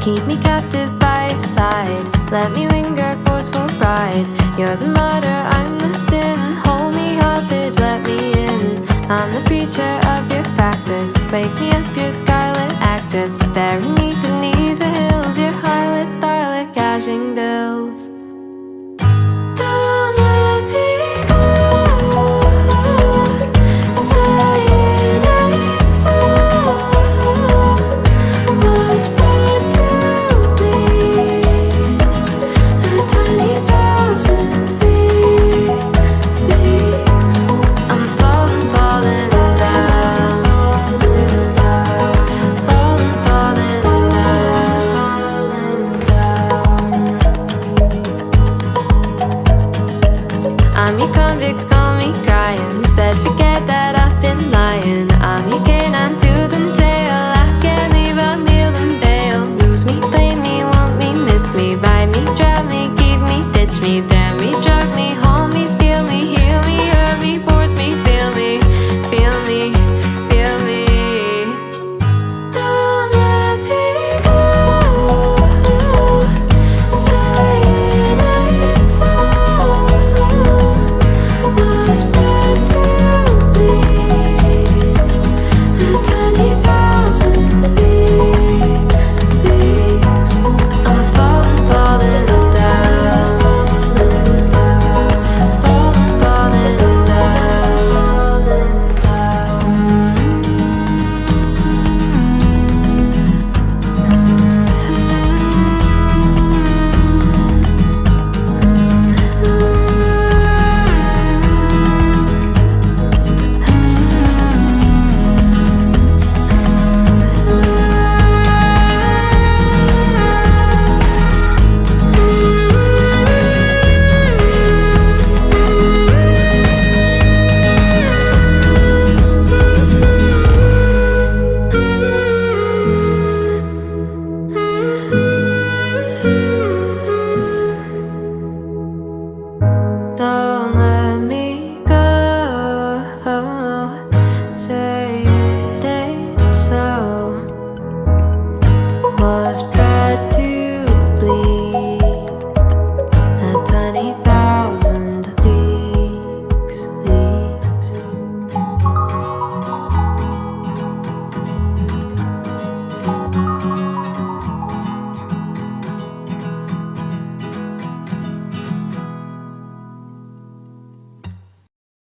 Keep me captive by your side. Let me linger, forceful bride. You're the martyr, I'm the sin. Hold me hostage, let me in. I'm the preacher of your practice. Wake me up, your scarlet actress. Bury me beneath the hills. Your harlot, starlet, cashing bills. Don't let me go. Saying it's all was brought to bleed. A tiny thousand leagues. I'm falling, falling down. Falling, falling down. I'm your convict, call me crying. Said forget that I've been lying. I'm your canine tooth and tail. I can't leave a meal and bail. Lose me, blame me, want me, miss me, buy me, drown me, keep me, ditch me.